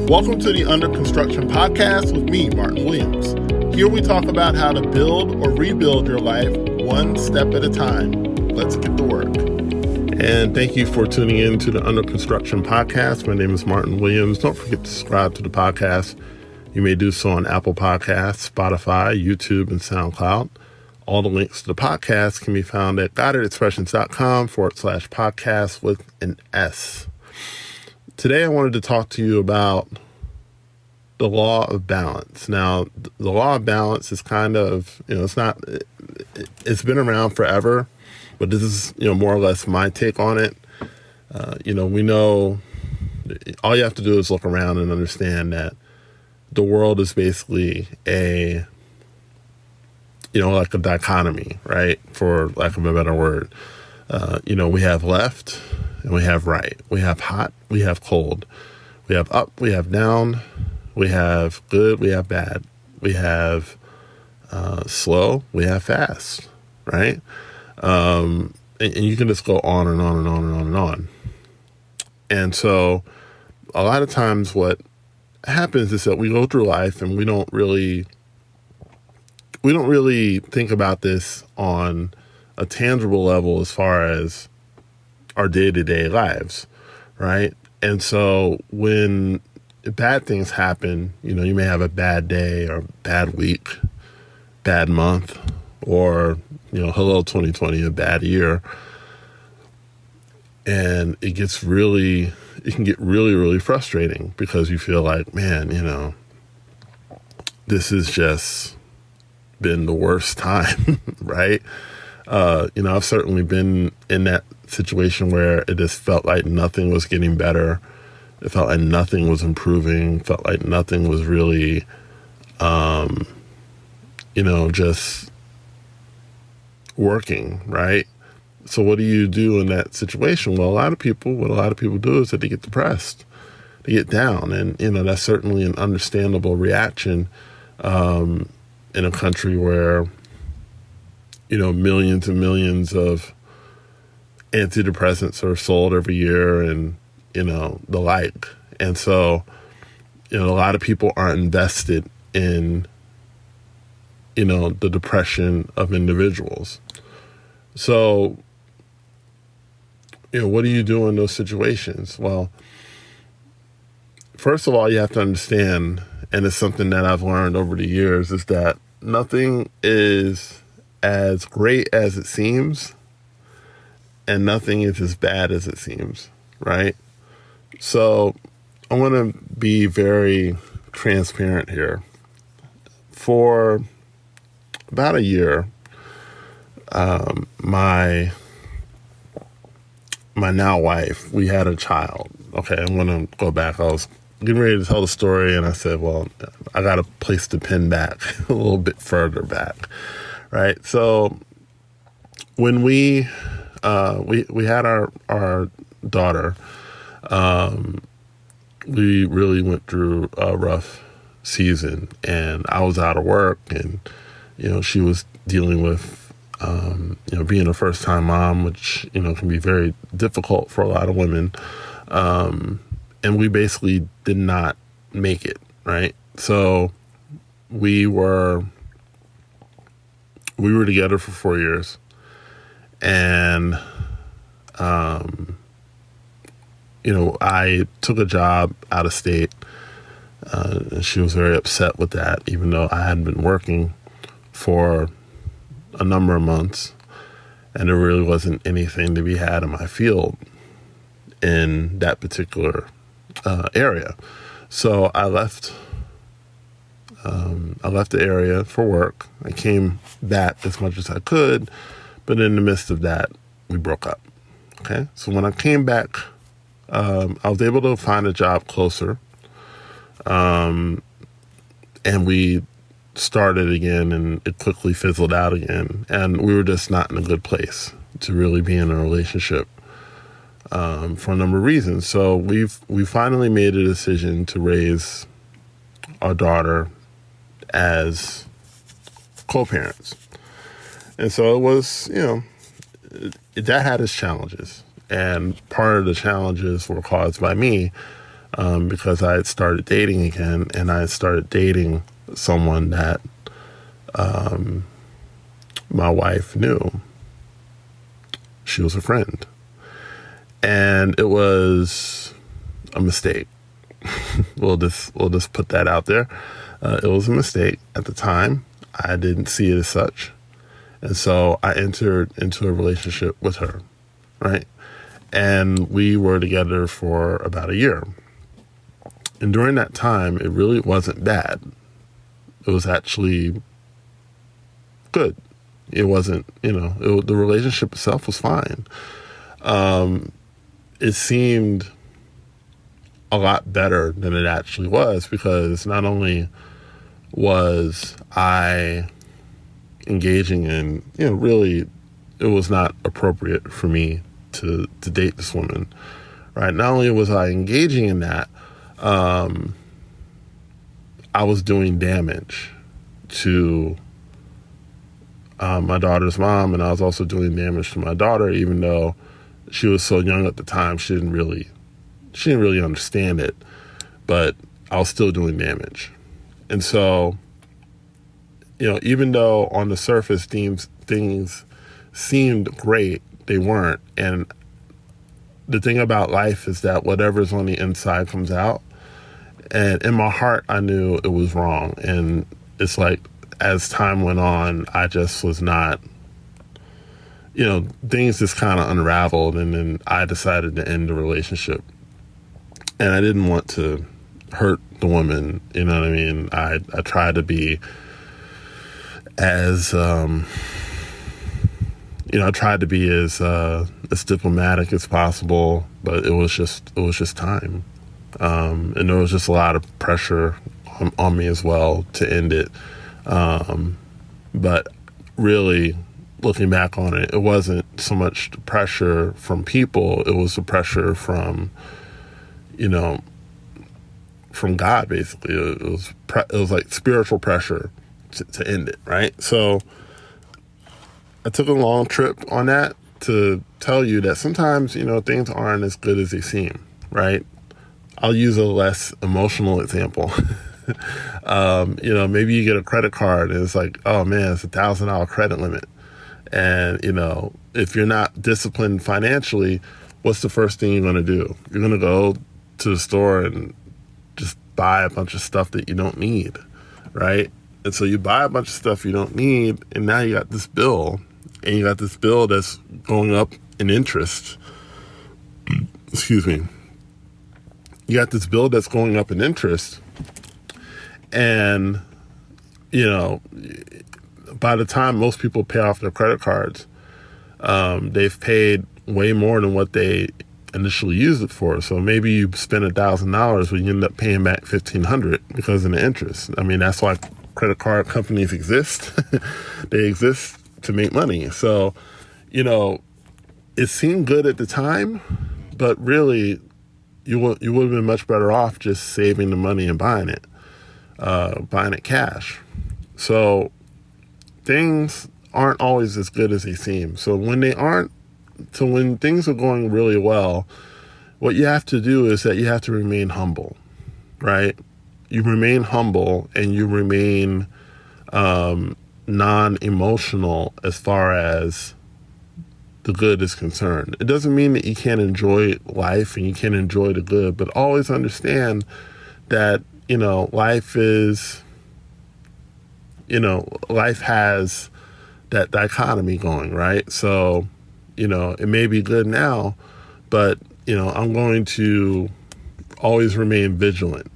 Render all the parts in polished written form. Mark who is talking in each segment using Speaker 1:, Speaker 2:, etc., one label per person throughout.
Speaker 1: Welcome to the Under Construction Podcast with me, Martin Williams. Here we talk about how to build or rebuild your life one step at a time. Let's get to work. And thank you for tuning in to the Under Construction Podcast. My name is Martin Williams. Don't forget to subscribe to the podcast. You may do so on Apple Podcasts, Spotify, YouTube, and SoundCloud. All the links to the podcast can be found at guidedexpressions.com/podcast with an S. Today, I wanted to talk to you about the law of balance. Now, the law of balance is kind of, it's been around forever, but this is, more or less my take on it. We know all you have to do is look around and understand that the world is basically like a dichotomy, right? For lack of a better word. We have left and we have right. We have hot, we have cold. We have up, we have down. We have good, we have bad. We have slow, we have fast, right? And you can just go on and on and on and on and on. And so a lot of times what happens is that we go through life and we don't really think about this on a tangible level as far as our day-to-day lives, right? And so when bad things happen, you may have a bad day or bad week, bad month, or, hello 2020, a bad year. And it can get really, really frustrating because you feel like, man, this has just been the worst time, right? I've certainly been in that situation where it just felt like nothing was getting better. It felt like nothing was improving, felt like nothing was really, just working, right? So what do you do in that situation? Well, what a lot of people do is that they get depressed, they get down. And, that's certainly an understandable reaction in a country where, millions and millions of antidepressants are sold every year and, the like. And so, a lot of people aren't invested in, the depression of individuals. So, what do you do in those situations? Well, first of all, you have to understand, and it's something that I've learned over the years, is that nothing is as great as it seems, and nothing is as bad as it seems, right? So I want to be very transparent here. For about a year, my now wife, we had a child. Okay, I'm going to go back. I was getting ready to tell the story, and I said, well, I got to place the pin back a little bit further back, right? So when we had our daughter, we really went through a rough season, and I was out of work, and, she was dealing with, being a first-time mom, which, can be very difficult for a lot of women. And we basically did not make it, right? So we were together for 4 years, and, I took a job out of state. And she was very upset with that, even though I hadn't been working for a number of months, and there really wasn't anything to be had in my field in that particular area. So I left the area for work. I came back as much as I could, but in the midst of that, we broke up. Okay, so when I came back, I was able to find a job closer, and we started again, and it quickly fizzled out again, and we were just not in a good place to really be in a relationship for a number of reasons. So we finally made a decision to raise our daughter as co-parents. And so it was, that had its challenges. And part of the challenges were caused by me because I had started dating again, and I had started dating someone that my wife knew. She was a friend. And it was a mistake. We'll just put that out there. It was a mistake at the time. I didn't see it as such. And so I entered into a relationship with her, right? And we were together for about a year. And during that time, it really wasn't bad. It was actually good. It wasn't, the relationship itself was fine. It seemed a lot better than it actually was, because not only was I engaging in, really, it was not appropriate for me to date this woman, right? Not only was I engaging in that, I was doing damage to my daughter's mom, and I was also doing damage to my daughter, even though she was so young at the time. She didn't really understand it, but I was still doing damage. And so, even though on the surface things seemed great, they weren't. And the thing about life is that whatever's on the inside comes out. And in my heart, I knew it was wrong. And it's like, as time went on, I just was not, things just kind of unraveled, and then I decided to end the relationship. And I didn't want to hurt the woman, you know what I mean? I tried to be as, I tried to be as diplomatic as possible, but it was just time. And there was just a lot of pressure on me as well to end it. But really, looking back on it, it wasn't so much the pressure from people, it was the pressure from, from God, basically. It was like spiritual pressure to end it, right? So I took a long trip on that to tell you that sometimes, things aren't as good as they seem, right? I'll use a less emotional example. Maybe you get a credit card and it's like, oh man, it's $1,000 credit limit. And, if you're not disciplined financially, what's the first thing you're going to do? You're going to go to the store and just buy a bunch of stuff that you don't need, right? And so you buy a bunch of stuff you don't need, and now you got this bill, and you got this bill that's going up in interest. Excuse me. You got this bill that's going up in interest, and, by the time most people pay off their credit cards, they've paid way more than what they initially used it for. So maybe you spend $1,000, but you end up paying back $1,500 because of the interest. I mean, that's why credit card companies exist. They exist to make money. So, it seemed good at the time, but really, you would have been much better off just saving the money and buying it cash. So things aren't always as good as they seem. So when things are going really well, what you have to do is that you have to remain humble, right? You remain humble, and you remain non-emotional as far as the good is concerned. It doesn't mean that you can't enjoy life and you can't enjoy the good, but always understand that, life has that dichotomy going, right? So, it may be good now, but, I'm going to always remain vigilant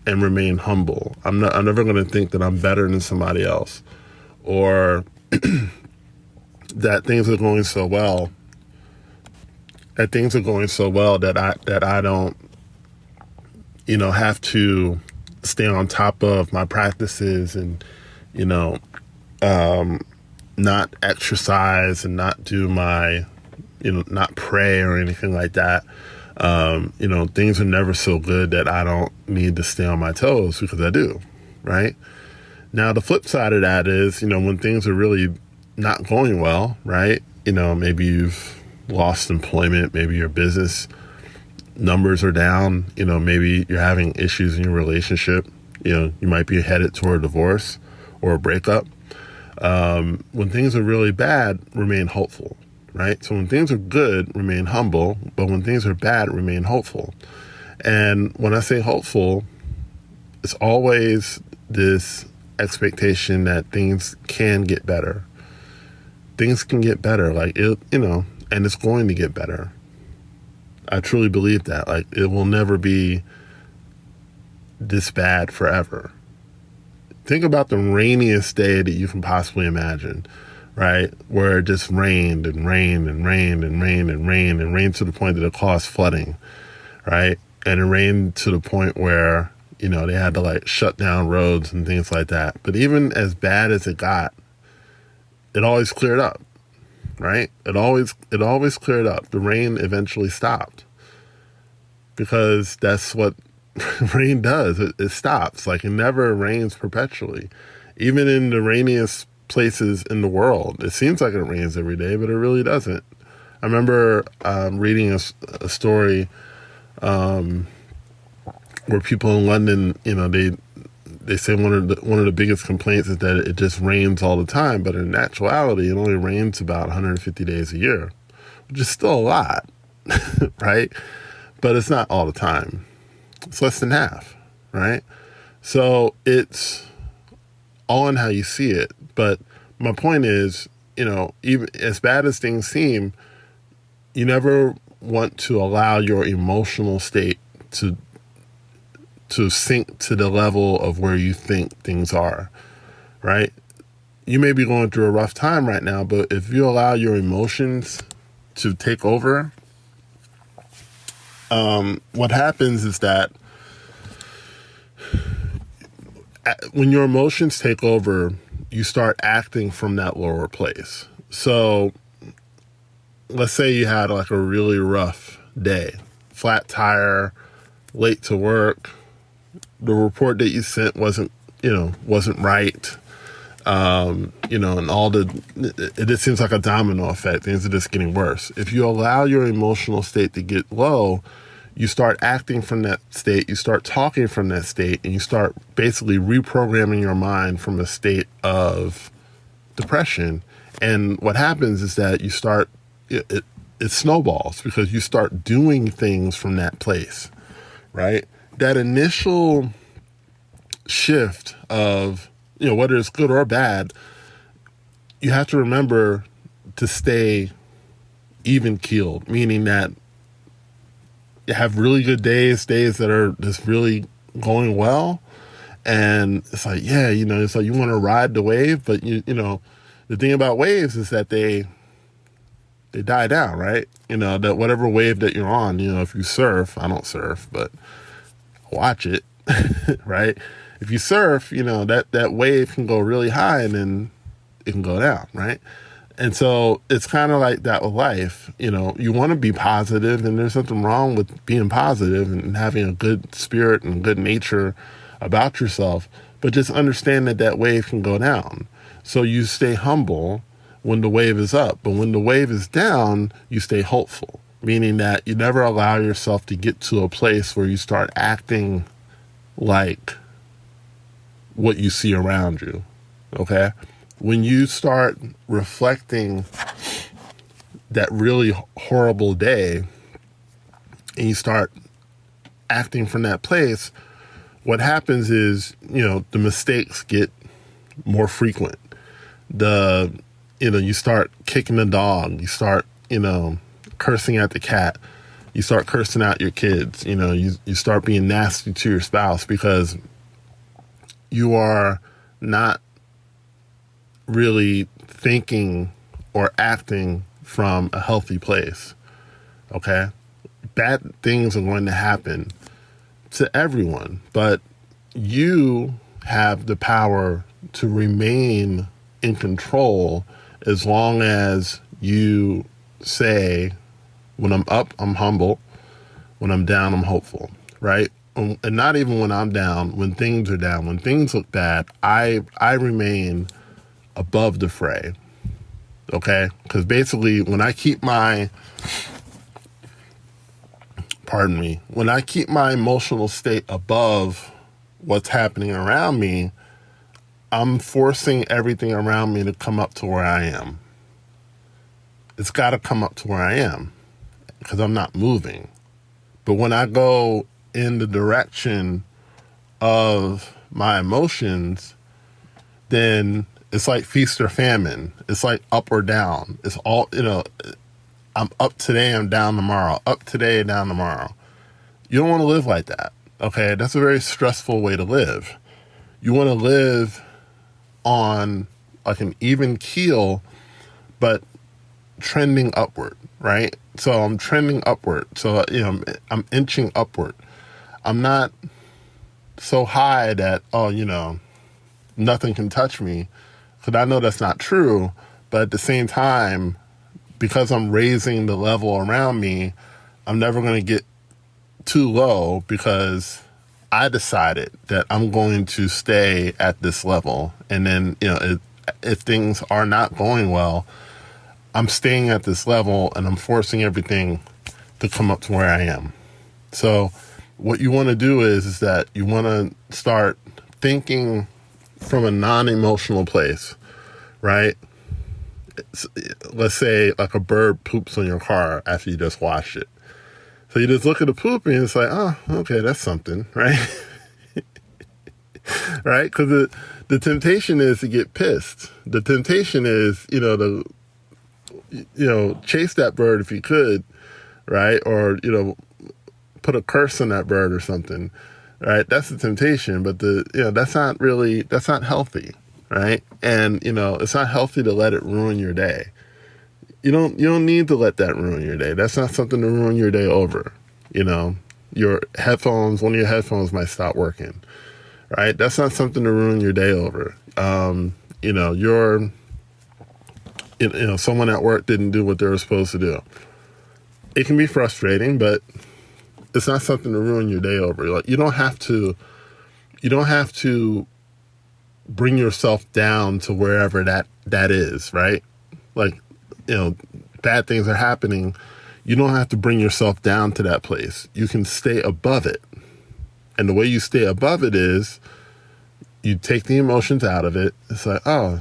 Speaker 1: and remain humble. I'm never going to think that I'm better than somebody else, or that things are going so well that I don't, have to stay on top of my practices and, not exercise and not do my, not pray or anything like that. Things are never so good that I don't need to stay on my toes, because I do, right? Now, the flip side of that is, when things are really not going well, right? Maybe you've lost employment, maybe your business numbers are down, maybe you're having issues in your relationship, you might be headed toward a divorce or a breakup. When things are really bad, remain hopeful, right? So when things are good, remain humble, but when things are bad, remain hopeful. And when I say hopeful, it's always this expectation that things can get better. Things can get better, and it's going to get better. I truly believe that. It will never be this bad forever. Think about the rainiest day that you can possibly imagine, right? Where it just rained and rained and rained and rained and rained and rained to the point that it caused flooding, right? And it rained to the point where, they had to shut down roads and things like that. But even as bad as it got, it always cleared up, right? It always cleared up. The rain eventually stopped because that's what rain does. It stops. It never rains perpetually. Even in the rainiest places in the world, it seems like it rains every day, but it really doesn't. I remember reading a story where people in London, they say one of the biggest complaints is that it just rains all the time, but in actuality, it only rains about 150 days a year, which is still a lot, right? But it's not all the time. It's less than half, right? So it's all in how you see it. But my point is, even as bad as things seem, you never want to allow your emotional state to sink to the level of where you think things are, right? You may be going through a rough time right now, but if you allow your emotions to take over, what happens is that when your emotions take over, you start acting from that lower place. So let's say you had a really rough day, flat tire, late to work, the report that you sent wasn't right. And it just seems like a domino effect. Things are just getting worse. If you allow your emotional state to get low, you start acting from that state, you start talking from that state, and you start basically reprogramming your mind from a state of depression. And what happens is that it snowballs because you start doing things from that place, right? That initial shift of, whether it's good or bad, you have to remember to stay even keeled, meaning that you have really good days that are just really going well. And it's it's you want to ride the wave, but the thing about waves is that they die down, right? That whatever wave that you're on, if you surf, I don't surf, but watch it, right? If you surf, that wave can go really high and then it can go down, right? And so it's kind of like that with life. You want to be positive, and there's nothing wrong with being positive and having a good spirit and good nature about yourself, but just understand that wave can go down. So you stay humble when the wave is up, but when the wave is down, you stay hopeful, meaning that you never allow yourself to get to a place where you start acting like what you see around you, okay? When you start reflecting that really horrible day and you start acting from that place, what happens is, the mistakes get more frequent. You start kicking the dog, you start, cursing at the cat, you start cursing out your kids, you start being nasty to your spouse because you are not really thinking or acting from a healthy place, okay? Bad things are going to happen to everyone, but you have the power to remain in control as long as you say, when I'm up, I'm humble. When I'm down, I'm hopeful, right? And not even when I'm down, when things are down, when things look bad, I remain above the fray, okay? Because basically, when I keep my pardon me, when I keep my emotional state above what's happening around me, I'm forcing everything around me to come up to where I am. It's got to come up to where I am because I'm not moving. But when I go in the direction of my emotions, then it's like feast or famine. It's like up or down. It's all, I'm up today, I'm down tomorrow. Up today, down tomorrow. You don't want to live like that. Okay, that's a very stressful way to live. You want to live on like an even keel, but trending upward, right? So I'm trending upward. So, I'm inching upward. I'm not so high that, nothing can touch me. Because I know that's not true. But at the same time, because I'm raising the level around me, I'm never going to get too low because I decided that I'm going to stay at this level. And then, if things are not going well, I'm staying at this level and I'm forcing everything to come up to where I am. So what you want to do is that you want to start thinking from a non-emotional place, right? Let's say like a bird poops on your car after you just washed it. So you just look at the poop and it's like, oh, okay, that's something, right? Right? Because the temptation is to get pissed. The temptation is, chase that bird if you could, right? Or, put a curse on that bird or something, right? That's the temptation, but that's not healthy, right? And, it's not healthy to let it ruin your day. You don't need to let that ruin your day. That's not something to ruin your day over. Your headphones, one of your headphones might stop working, right? That's not something to ruin your day over. Someone at work didn't do what they were supposed to do. It can be frustrating, but it's not something to ruin your day over. Like you don't have to bring yourself down to wherever that is, right? Like, bad things are happening. You don't have to bring yourself down to that place. You can stay above it. And the way you stay above it is you take the emotions out of it. It's like, oh,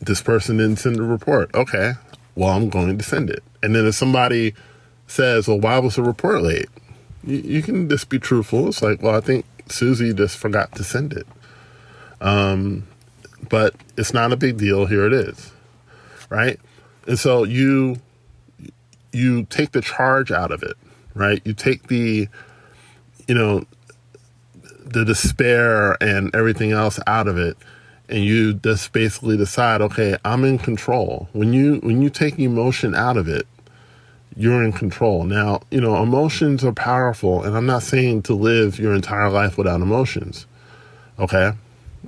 Speaker 1: this person didn't send a report. Okay, well, I'm going to send it. And then if somebody says, well, why was the report late? You can just be truthful. It's like, well, I think Susie just forgot to send it. But it's not a big deal. Here it is. Right? And so you take the charge out of it, right? You take the despair and everything else out of it. And you just basically decide, okay, I'm in control. When you take emotion out of it, you're in control. Now, emotions are powerful, and I'm not saying to live your entire life without emotions, okay?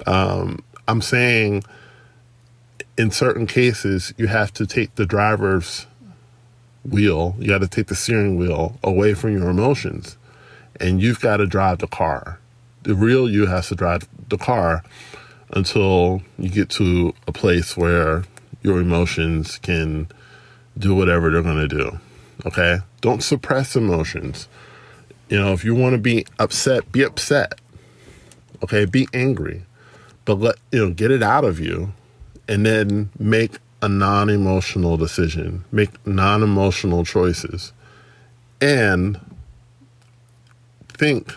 Speaker 1: I'm saying in certain cases, you have to take the driver's wheel, you got to take the steering wheel away from your emotions, and you've got to drive the car. The real you has to drive the car until you get to a place where your emotions can do whatever they're going to do. Okay? Don't suppress emotions. If you want to be upset, be upset. Okay? Be angry. But get it out of you and then make a non-emotional decision. Make non-emotional choices. And think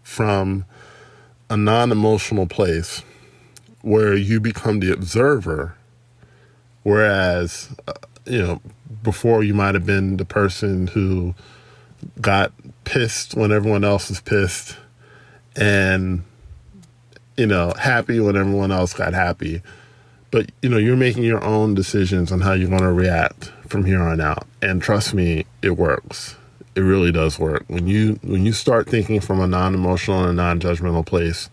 Speaker 1: from a non-emotional place where you become the observer, whereas, before you might have been the person who got pissed when everyone else was pissed and, happy when everyone else got happy. But, you're making your own decisions on how you're going to react from here on out. And trust me, it works. It really does work. When you start thinking from a non-emotional and non-judgmental place,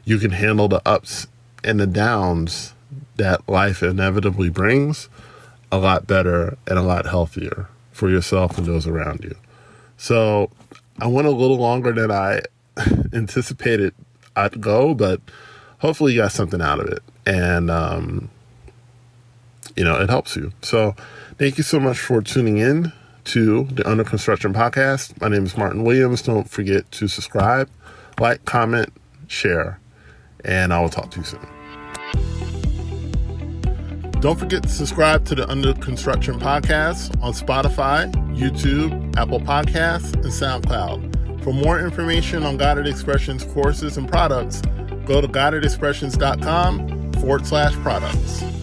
Speaker 1: you can handle the ups and the downs that life inevitably brings a lot better and a lot healthier for yourself and those around you. So I went a little longer than I anticipated I'd go, but hopefully you got something out of it. And, it helps you. So thank you so much for tuning in to the Under Construction Podcast. My name is Martin Williams. Don't forget to subscribe, like, comment, share, and I will talk to you soon. Don't forget to subscribe to the Under Construction Podcast on Spotify, YouTube, Apple Podcasts, and SoundCloud. For more information on Guided Expressions courses and products, go to guidedexpressions.com/products.